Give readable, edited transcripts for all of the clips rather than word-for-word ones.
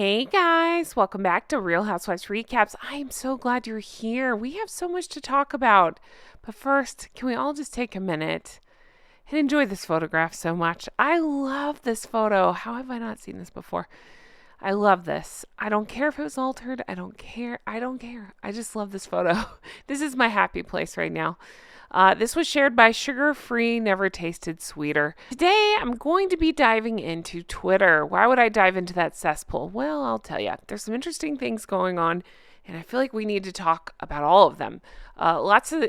Hey guys, welcome back to Real Housewives Recaps. I am so glad you're here. We have so much to talk about. But first, can we all just take a minute and enjoy this photograph so much? I love this photo. How have I not seen this before? I love this. I don't care if it was altered. I don't care. I just love this photo. This is my happy place right now. This was shared by Sugar Free Never Tasted Sweeter. Today, I'm going to be diving into Twitter. Why would I dive into that cesspool? Well, I'll tell you. There's some interesting things going on, and I feel like we need to talk about all of them. Lots of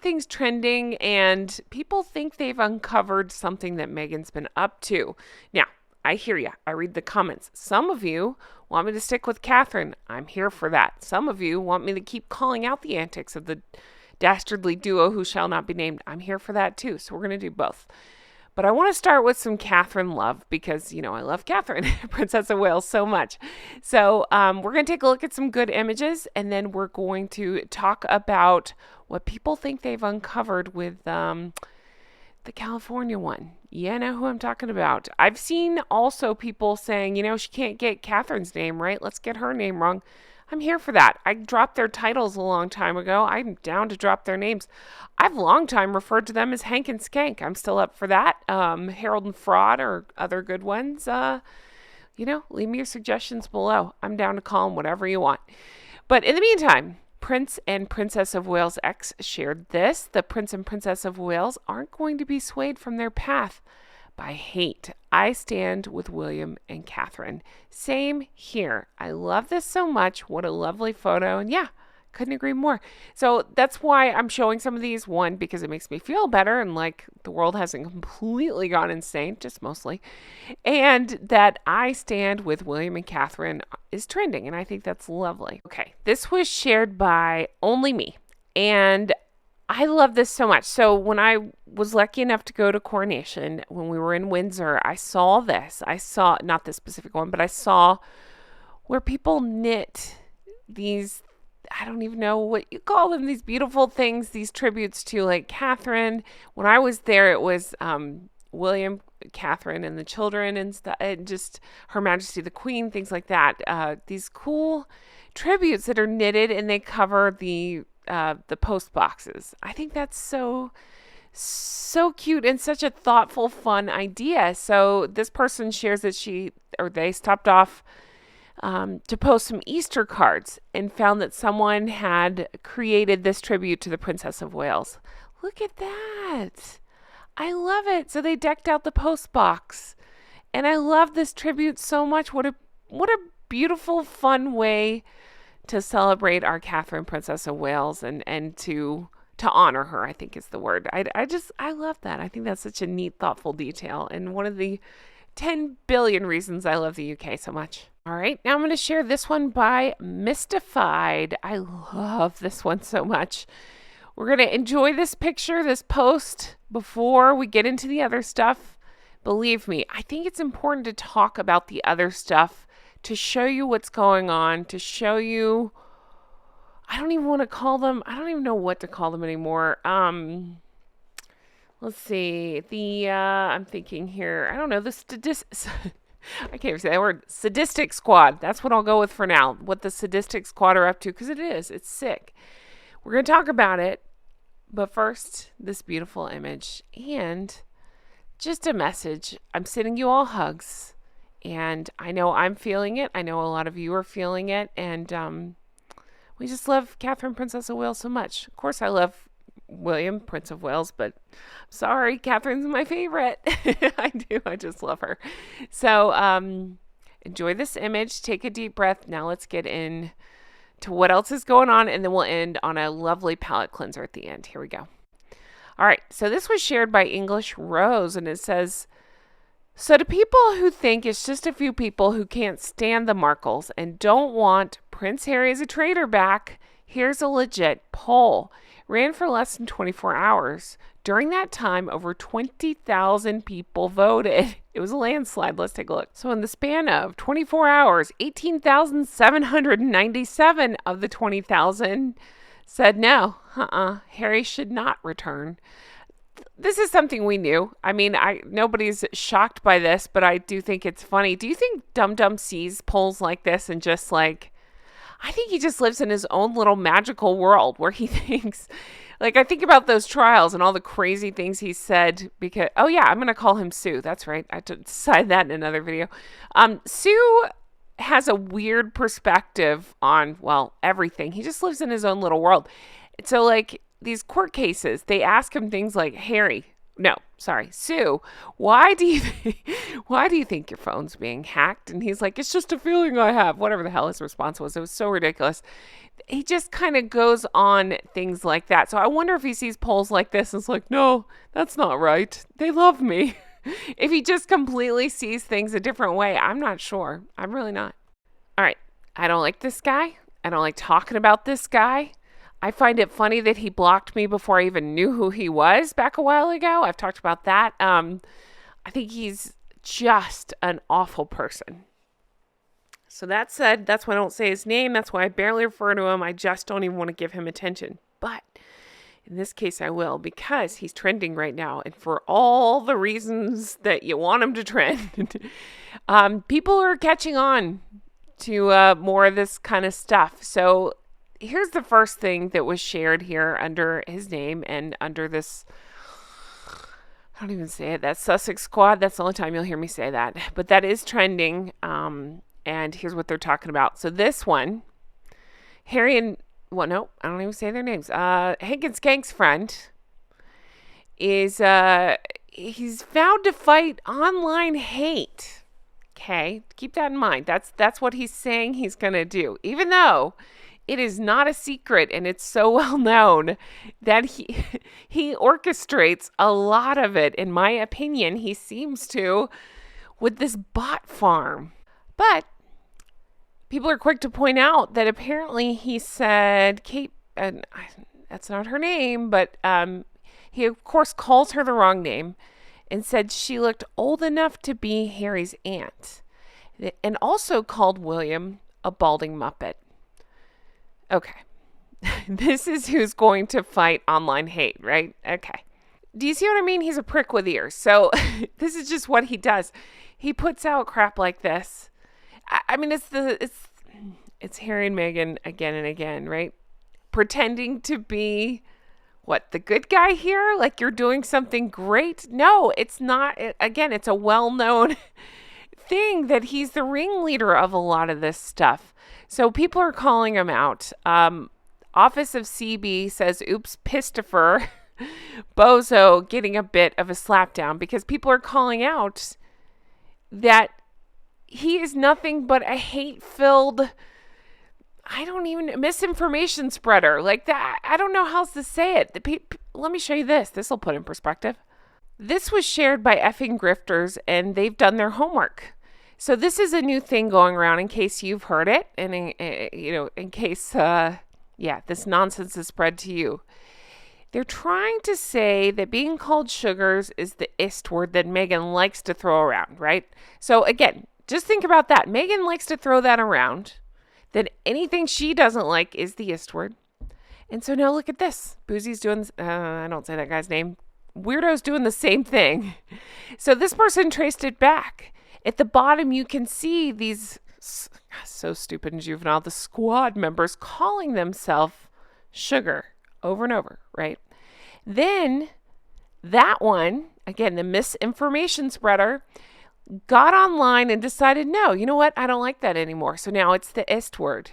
things trending, and people think they've uncovered something that Meghan's been up to. Now, I hear you. I read the comments. Some of you want me to stick with Catherine. I'm here for that. Some of you want me to keep calling out the antics of the dastardly duo who shall not be named. I'm here for that too. So we're going to do both. But I want to start with some Catherine love because, I love Catherine, Princess of Wales, so much. So we're going to take a look at some good images, and then we're going to talk about what people think they've uncovered with the California one. You know who I'm talking about. I've seen also people saying, she can't get Catherine's name right. Let's get her name wrong. I'm here for that. I dropped their titles a long time ago. I'm down to drop their names. I've long time referred to them as Hank and Skank. I'm still up for that. Harold and Fraud or other good ones. Leave me your suggestions below. I'm down to call them whatever you want. But in the meantime, Prince and Princess of Wales X shared this. The Prince and Princess of Wales aren't going to be swayed from their path by hate. I stand with William and Catherine. Same here. I love this so much. What a lovely photo. And yeah, couldn't agree more. So that's why I'm showing some of these. One, because it makes me feel better and like the world hasn't completely gone insane, just mostly. And that I stand with William and Catherine is trending. And I think that's lovely. Okay, this was shared by Only Me. And I love this so much. So when I was lucky enough to go to Coronation, when we were in Windsor, I saw this. I saw, not this specific one, but I saw where people knit these, I don't even know what you call them, these beautiful things, these tributes to like Catherine. When I was there, it was William, Catherine, and the children and stuff, and just Her Majesty the Queen, things like that. These cool tributes that are knitted, and they cover the post boxes. I think that's so cute and such a thoughtful, fun idea. So this person shares that they stopped off to post some Easter cards and found that someone had created this tribute to the Princess of Wales. Look at that. I love it. So they decked out the post box, and I love this tribute so much. What a beautiful, fun way to celebrate our Catherine, Princess of Wales, and to honor her, I think is the word. I love that. I think that's such a neat, thoughtful detail, and one of the 10 billion reasons I love the UK so much. All right, now I'm going to share this one by Mystified. I love this one so much. We're going to enjoy this picture, this post, before we get into the other stuff. Believe me, I think it's important to talk about the other stuff, to show you what's going on, to show you, I don't even know what to call them anymore. Let's see, I'm thinking here, I don't know, I can't even say that word, Sadistic Squad. That's what I'll go with for now, what the Sadistic Squad are up to, because it's sick. We're going to talk about it, but first, this beautiful image, and just a message. I'm sending you all hugs. And I know I'm feeling it. I know a lot of you are feeling it. And we just love Catherine, Princess of Wales, so much. Of course, I love William, Prince of Wales, but sorry, Catherine's my favorite. I do. I just love her. So enjoy this image. Take a deep breath. Now let's get in to what else is going on. And then we'll end on a lovely palette cleanser at the end. Here we go. All right. So this was shared by English Rose, and it says, so to people who think it's just a few people who can't stand the Markles and don't want Prince Harry as a traitor back, here's a legit poll. Ran for less than 24 hours. During that time, over 20,000 people voted. It was a landslide. Let's take a look. So in the span of 24 hours, 18,797 of the 20,000 said no. Harry should not return. this is something we knew. I mean, nobody's shocked by this, but I do think it's funny. Do you think Dum Dum sees polls like this and just like, I think he just lives in his own little magical world where he thinks, like, I think about those trials and all the crazy things he said because, oh yeah, I'm going to call him Sue. That's right. I decided that in another video. Sue has a weird perspective on, well, everything. He just lives in his own little world. So like these court cases, they ask him things like, Sue, why do you think your phone's being hacked? And he's like, it's just a feeling I have. Whatever the hell his response was. It was so ridiculous. He just kind of goes on things like that. So I wonder if he sees polls like this and it's like, no, that's not right. They love me. If he just completely sees things a different way, I'm not sure. I'm really not. All right. I don't like this guy. I don't like talking about this guy. I find it funny that he blocked me before I even knew who he was back a while ago. I've talked about that. I think he's just an awful person. So that said, that's why I don't say his name. That's why I barely refer to him. I just don't even want to give him attention. But in this case, I will, because he's trending right now. And for all the reasons that you want him to trend, people are catching on to more of this kind of stuff. So here's the first thing that was shared here under his name and under this, I don't even say it, that Sussex Squad. That's the only time you'll hear me say that. But that is trending. And here's what they're talking about. So this one, Harry and, well, no, I don't even say their names. Hank and Skank's friend is, he's vowed to fight online hate. Okay, keep that in mind. That's what he's saying he's going to do. Even though it is not a secret, and it's so well known that he orchestrates a lot of it. In my opinion, he seems to with this bot farm. But people are quick to point out that apparently he said Kate, and that's not her name, but he of course calls her the wrong name and said she looked old enough to be Harry's aunt, and also called William a balding muppet. Okay. This is who's going to fight online hate, right? Okay. Do you see what I mean? He's a prick with ears. So this is just what he does. He puts out crap like this. I mean, it's Harry and Meghan again and again, right? Pretending to be the good guy here? Like you're doing something great? No, it's not. Again, it's a well-known thing that he's the ringleader of a lot of this stuff. So people are calling him out. Office of CB says, oops, Pistifer. Bozo getting a bit of a slapdown because people are calling out that he is nothing but a hate-filled, misinformation spreader. Like that, I don't know how else to say it. Let me show you this. This will put in perspective. This was shared by effing grifters, and they've done their homework. So this is a new thing going around in case you've heard it, and in case, this nonsense is spread to you. They're trying to say that being called sugars is the ist word that Meghan likes to throw around, right? So again, just think about that. Meghan likes to throw that around. That anything she doesn't like is the ist word. And so now look at this. Bouzy's doing, I don't say that guy's name. Weirdo's doing the same thing. So this person traced it back. At the bottom, you can see these, so stupid and juvenile, the squad members calling themselves sugar over and over, right? Then that one, again, the misinformation spreader, got online and decided, no, you know what? I don't like that anymore. So now it's the ist word.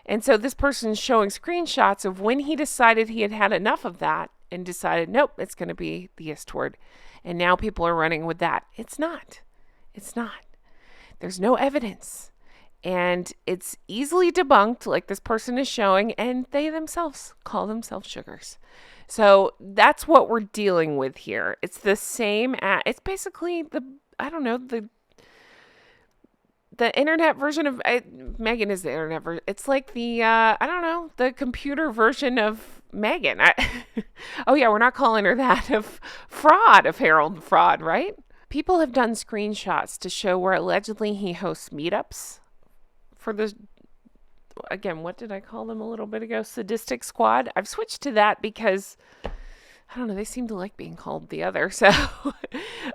And so this person is showing screenshots of when he decided he had had enough of that and decided, nope, it's going to be the ist word. And now people are running with that. It's not. It's not. There's no evidence. And it's easily debunked, like this person is showing, and they themselves call themselves sugars. So that's what we're dealing with here. It's the same, it's basically the internet version of, Meghan is the internet version. It's like the, the computer version of Meghan. Oh yeah, we're not calling her that, of Harold Fraud, right? People have done screenshots to show where allegedly he hosts meetups for the, again, what did I call them a little bit ago? Sadistic Squad. I've switched to that because I don't know. They seem to like being called the other. So,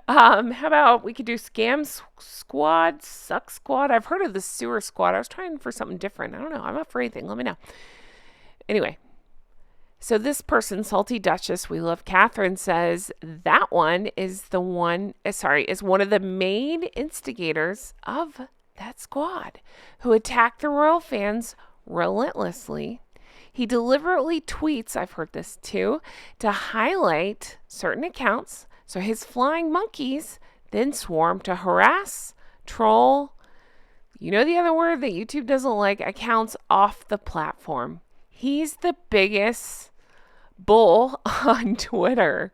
how about we could do Squad, Suck Squad? I've heard of the Sewer Squad. I was trying for something different. I don't know. I'm up for anything. Let me know. Anyway, so this person, Salty Duchess, we love Catherine, says that one is is one of the main instigators of that squad who attacked the royal fans relentlessly. He deliberately tweets, I've heard this too, to highlight certain accounts so his flying monkeys then swarm to harass, troll, you know the other word that YouTube doesn't like, accounts off the platform. He's the biggest bull on Twitter.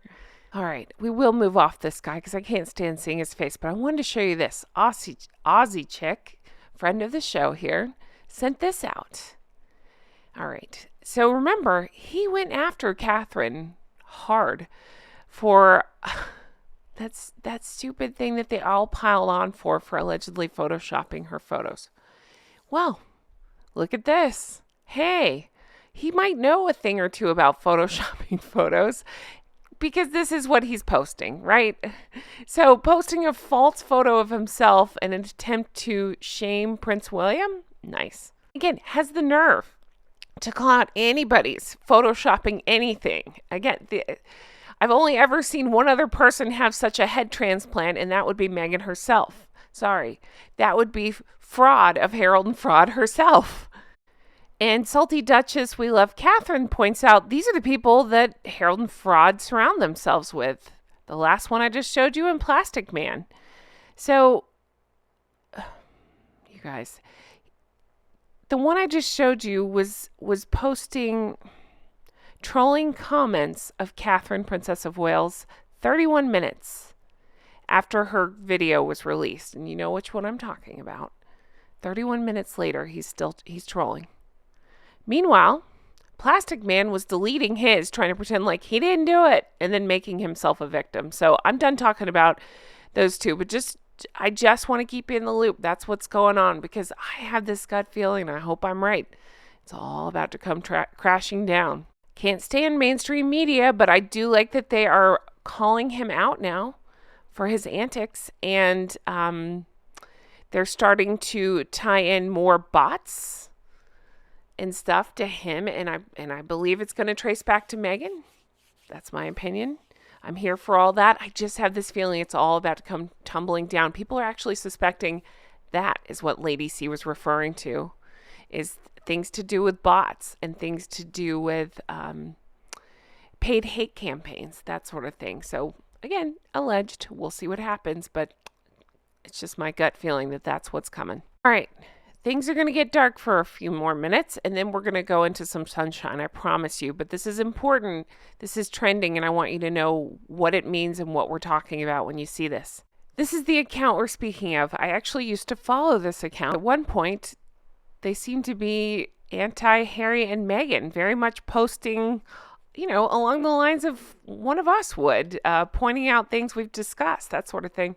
All right, we will move off this guy because I can't stand seeing his face, but I wanted to show you this. Aussie chick, friend of the show here, sent this out. All right. So remember, he went after Catherine hard for that stupid thing that they all piled on for allegedly photoshopping her photos. Well, look at this. Hey, he might know a thing or two about photoshopping photos because this is what he's posting, right? So posting a false photo of himself in an attempt to shame Prince William? Nice. Again, has the nerve to call out anybody's photoshopping anything. Again, I've only ever seen one other person have such a head transplant, and that would be Meghan herself. Sorry. That would be fraud of Harold and Fraud herself. And Salty Duchess, we love Catherine, points out these are the people that Harold and Fraud surround themselves with. The last one I just showed you in Plastic Man. So, you guys, the one I just showed you was posting trolling comments of Catherine, Princess of Wales, 31 minutes after her video was released. And you know which one I'm talking about. 31 minutes later, he's trolling. Meanwhile, Plastic Man was deleting his, trying to pretend like he didn't do it, and then making himself a victim. So I'm done talking about those two, but I just want to keep you in the loop. That's what's going on because I have this gut feeling, and I hope I'm right. It's all about to come crashing down. Can't stand mainstream media, but I do like that they are calling him out now for his antics, and they're starting to tie in more bots and stuff to him, and I believe it's going to trace back to Meghan. That's my opinion. I'm here for all that. I just have this feeling it's all about to come tumbling down. People are actually suspecting that is what Lady C was referring to, is things to do with bots and things to do with paid hate campaigns, that sort of thing. So again, alleged. We'll see what happens, but it's just my gut feeling that that's what's coming. All right. Things are going to get dark for a few more minutes, and then we're going to go into some sunshine, I promise you. But this is important. This is trending, and I want you to know what it means and what we're talking about when you see this. This is the account we're speaking of. I actually used to follow this account. At one point, they seemed to be anti-Harry and Meghan, very much posting, along the lines of one of us would, pointing out things we've discussed, that sort of thing.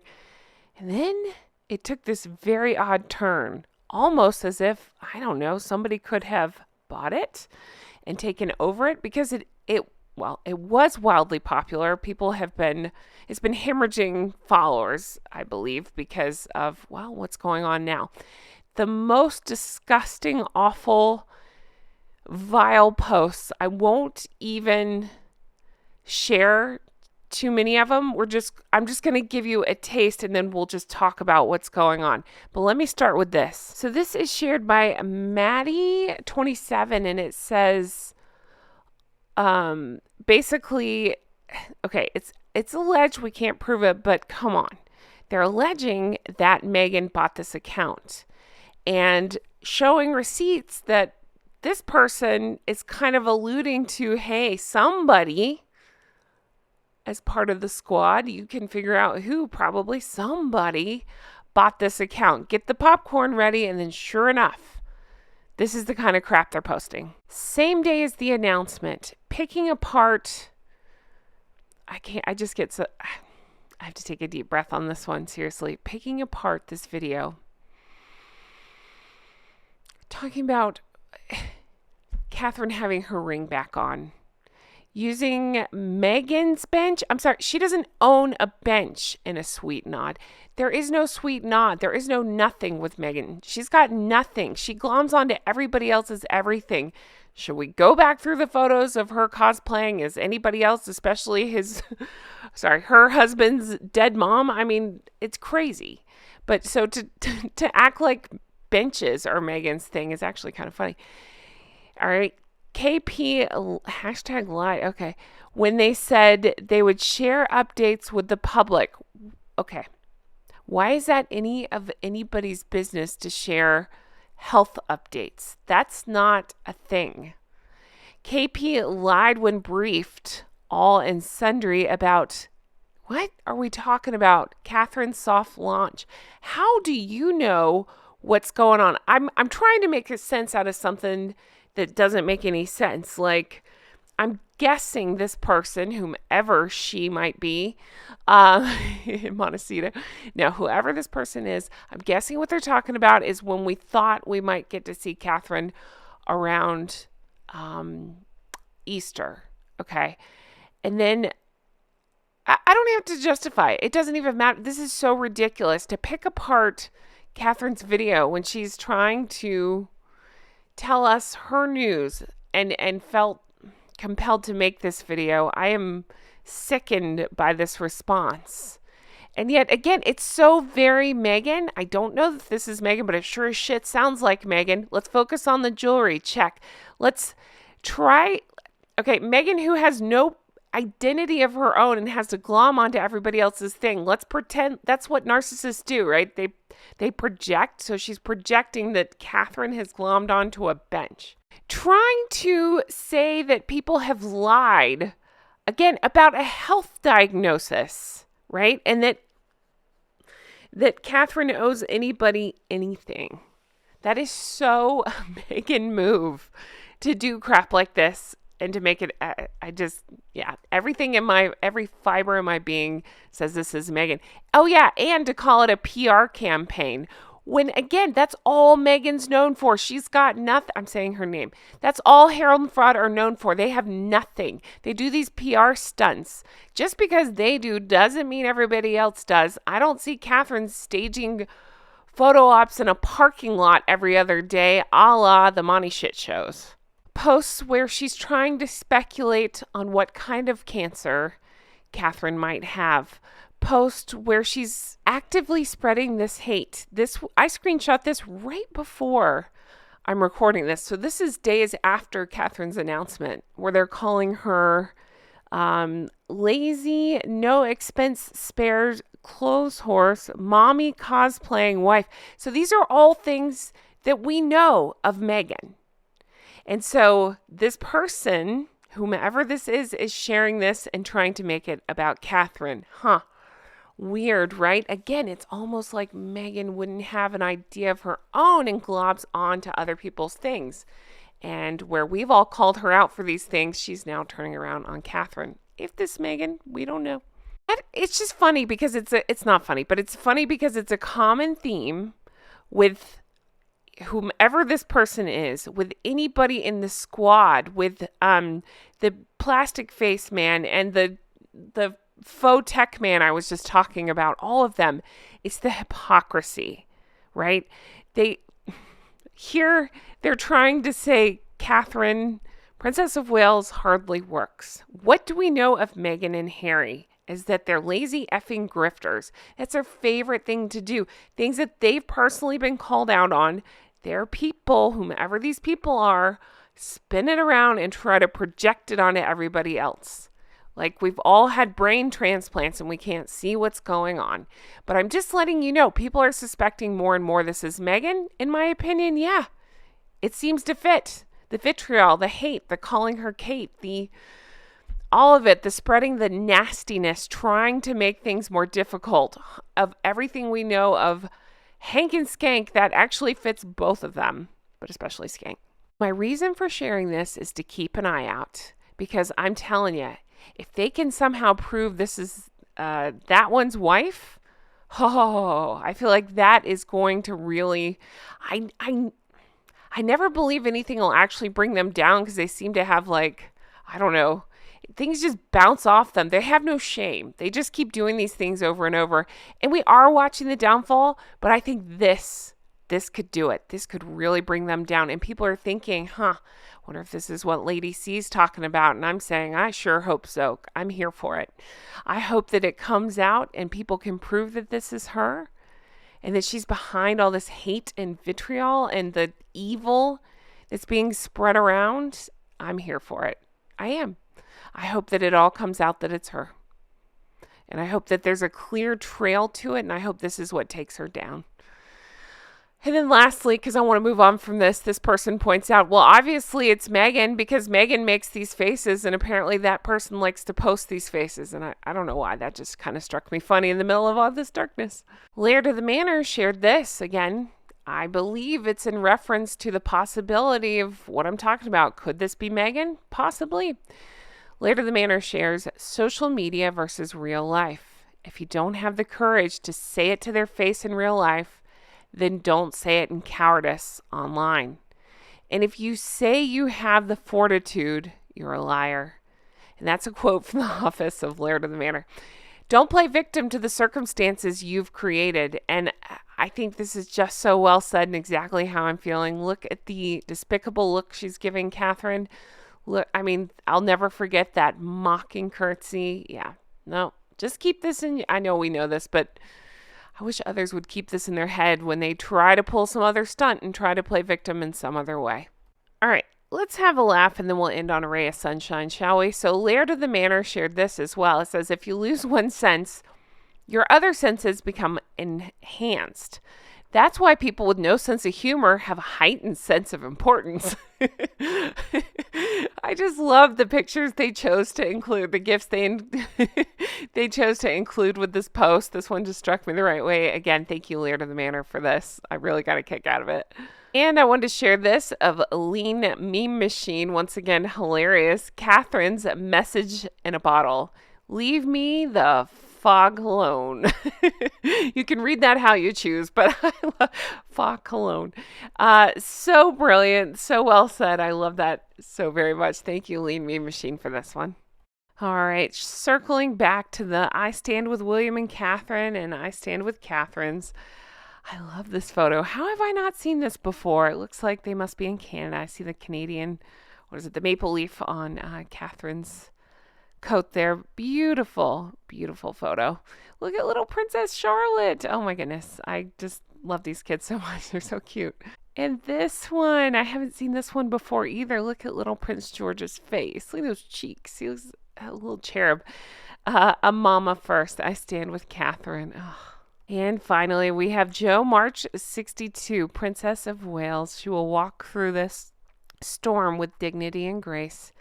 And then it took this very odd turn. Almost as if, I don't know, somebody could have bought it and taken over it because it was wildly popular. It's been hemorrhaging followers, I believe, because of, what's going on now. The most disgusting, awful, vile posts. I won't even share too many of them. I'm just going to give you a taste and then we'll just talk about what's going on. But let me start with this. So this is shared by Maddie27 and it says, basically, okay, it's alleged, we can't prove it, but come on. They're alleging that Meghan bought this account and showing receipts that this person is kind of alluding to, hey, somebody as part of the squad, you can figure out who, probably somebody bought this account. Get the popcorn ready, and then sure enough, this is the kind of crap they're posting. Same day as the announcement, picking apart, I have to take a deep breath on this one, seriously. Picking apart this video, talking about Catherine having her ring back on. using Meghan's bench. I'm sorry, she doesn't own a bench in a sweet nod. There is no sweet nod. There is no nothing with Meghan. She's got nothing. She gloms onto everybody else's everything. Should we go back through the photos of her cosplaying as anybody else, especially her husband's dead mom? I mean, it's crazy. But so to act like benches are Meghan's thing is actually kind of funny. All right. KP hashtag lied. Okay. When they said they would share updates with the public. Okay. Why is that anybody's business to share health updates? That's not a thing. KP lied when briefed all and sundry about what are we talking about? Catherine's soft launch. How do you know what's going on? I'm trying to make a sense out of something that doesn't make any sense. Like, I'm guessing this person, whomever she might be, Montecito. Now, whoever this person is, I'm guessing what they're talking about is when we thought we might get to see Catherine around Easter. Okay. And then I don't have to justify it. It doesn't even matter. This is so ridiculous to pick apart Catherine's video when she's trying to tell us her news and felt compelled to make this video. I am sickened by this response. And yet, again, it's so very Meghan. I don't know if this is Meghan, but it sure as shit sounds like Meghan. Let's focus on the jewelry. Check. Let's try. Okay, Meghan, who has no identity of her own and has to glom onto everybody else's thing. Let's pretend that's what narcissists do, right? They project. So she's projecting that Catherine has glommed onto a bench. Trying to say that people have lied, again, about a health diagnosis, right? And that Catherine owes anybody anything. That is so a Meghan move to do crap like this and to make it, every fiber in my being says this is Meghan. Oh yeah, and to call it a PR campaign. When, again, that's all Meghan's known for. She's got nothing. I'm saying her name. That's all Harold and Fraud are known for. They have nothing. They do these PR stunts. Just because they do doesn't mean everybody else does. I don't see Catherine staging photo ops in a parking lot every other day, a la the Monty shit shows. Posts where she's trying to speculate on what kind of cancer Catherine might have. Post where she's actively spreading this hate. I screenshot this right before I'm recording this. So this is days after Catherine's announcement, where they're calling her lazy, no expense spared, clothes horse, mommy cosplaying wife. So these are all things that we know of Meghan. And so this person, whomever this is sharing this and trying to make it about Catherine. Weird, right? Again, it's almost like Meghan wouldn't have an idea of her own and globs on to other people's things. And where we've all called her out for these things, she's now turning around on Catherine. If this Meghan, we don't know. It's just funny because it's not funny, but it's funny because it's a common theme with whomever this person is, with anybody in the squad, with the plastic face man and the faux tech man I was just talking about, all of them. It's the hypocrisy, right? They're trying to say Catherine, Princess of Wales, hardly works. What do we know of Meghan and Harry? Is that they're lazy effing grifters. That's their favorite thing to do. Things that they've personally been called out on. Their people, whomever these people are, spin it around and try to project it onto everybody else. Like, we've all had brain transplants and we can't see what's going on. But I'm just letting you know, people are suspecting more and more this is Meghan. In my opinion, yeah. It seems to fit. The vitriol, the hate, the calling her Kate, all of it, the spreading the nastiness, trying to make things more difficult. Of everything we know of Hank and Skank, that actually fits both of them, but especially Skank. My reason for sharing this is to keep an eye out, because I'm telling you, if they can somehow prove this is that one's wife, I feel like that is going to really, I never believe anything will actually bring them down, because they seem to have, like, I don't know, things just bounce off them. They have no shame. They just keep doing these things over and over. And we are watching the downfall, but I think this could do it. This could really bring them down. And people are thinking, wonder if this is what Lady C's talking about. And I'm saying, I sure hope so. I'm here for it. I hope that it comes out and people can prove that this is her and that she's behind all this hate and vitriol and the evil that's being spread around. I'm here for it. I am. I hope that it all comes out that it's her. And I hope that there's a clear trail to it. And I hope this is what takes her down. And then lastly, because I want to move on from this person points out, well, obviously it's Meghan because Meghan makes these faces and apparently that person likes to post these faces. And I don't know why. That just kind of struck me funny in the middle of all this darkness. Laird of the Manor shared this. Again, I believe it's in reference to the possibility of what I'm talking about. Could this be Meghan? Possibly. Laird of the Manor shares social media versus real life. If you don't have the courage to say it to their face in real life, then don't say it in cowardice online. And if you say you have the fortitude, you're a liar. And that's a quote from the office of Laird of the Manor. Don't play victim to the circumstances you've created. And I think this is just so well said and exactly how I'm feeling. Look at the despicable look she's giving Catherine. Look, I mean, I'll never forget that mocking curtsy. Yeah, no, just keep this in. I know we know this, but I wish others would keep this in their head when they try to pull some other stunt and try to play victim in some other way. All right, let's have a laugh and then we'll end on a ray of sunshine, shall we? So Laird of the Manor shared this as well. It says, if you lose one sense, your other senses become enhanced. That's why people with no sense of humor have a heightened sense of importance. I just love the pictures they chose to include, the gifts they chose to include with this post. This one just struck me the right way. Again, thank you, Laird of the Manor, for this. I really got a kick out of it. And I wanted to share this of Lean Meme Machine. Once again, hilarious. Catherine's message in a bottle. Leave me the fog alone. You can read that how you choose, but I love fog cologne. So brilliant, so well said. I love that so very much. Thank you, Lean Meme Machine, for this one. All right, circling back to the I Stand with William and Catherine and I Stand with Catherine's. I love this photo. How have I not seen this before? It looks like they must be in Canada. I see the Canadian, the maple leaf on Catherine's coat there. Beautiful, beautiful photo. Look at little Princess Charlotte. Oh my goodness. I just love these kids so much. They're so cute. And this one, I haven't seen this one before either. Look at little Prince George's face. Look at those cheeks. He looks a little cherub. A mama first. I Stand with Catherine. Oh. And finally, we have Jo March 62, Princess of Wales. She will walk through this storm with dignity and grace,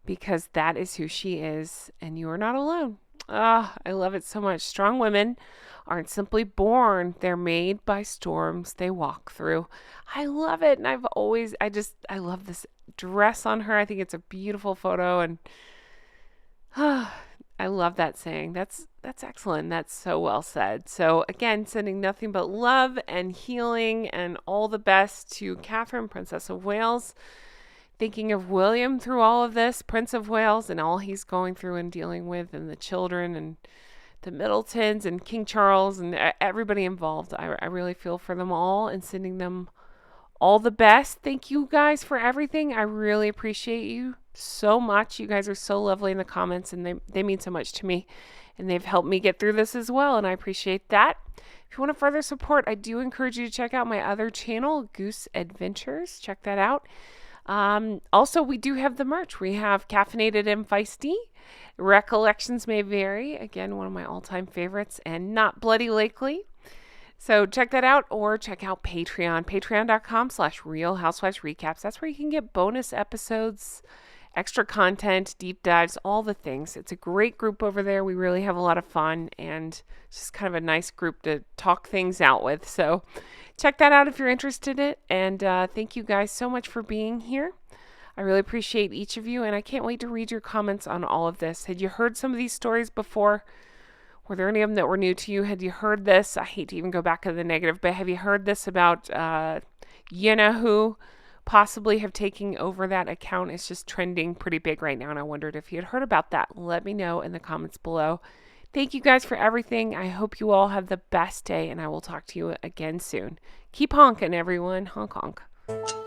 because that is who she is, and you are not alone. I love it so much. Strong women aren't simply born. They're made by storms they walk through. I love it, and I love this dress on her. I think it's a beautiful photo, and I love that saying. That's excellent. That's so well said. So again, sending nothing but love and healing and all the best to Catherine, Princess of Wales. Thinking of William through all of this, Prince of Wales, and all he's going through and dealing with, and the children and the Middletons and King Charles and everybody involved. I really feel for them all and sending them all the best. Thank you guys for everything. I really appreciate you so much. You guys are so lovely in the comments, and they mean so much to me, and they've helped me get through this as well, and I appreciate that. If you want to further support, I do encourage you to check out my other channel, Goose Adventures. Check that out. Also, we do have the merch. We have Caffeinated and Feisty. Recollections May Vary. Again, one of my all-time favorites, and Not Bloody Lakely. So check that out, or check out Patreon. Patreon.com/Real Housewives Recaps. That's where you can get bonus episodes, extra content, deep dives, all the things. It's a great group over there. We really have a lot of fun, and it's just kind of a nice group to talk things out with. So check that out if you're interested in it. And thank you guys so much for being here. I really appreciate each of you, and I can't wait to read your comments on all of this. Had you heard some of these stories before? Were there any of them that were new to you? Had you heard this? I hate to even go back to the negative, but have you heard this about you know who possibly have taken over that account. It's just trending pretty big right now, and I wondered if you had heard about that. Let me know in the comments below. Thank you guys for everything. I hope you all have the best day, and I will talk to you again soon. Keep honking, everyone. Honk, honk.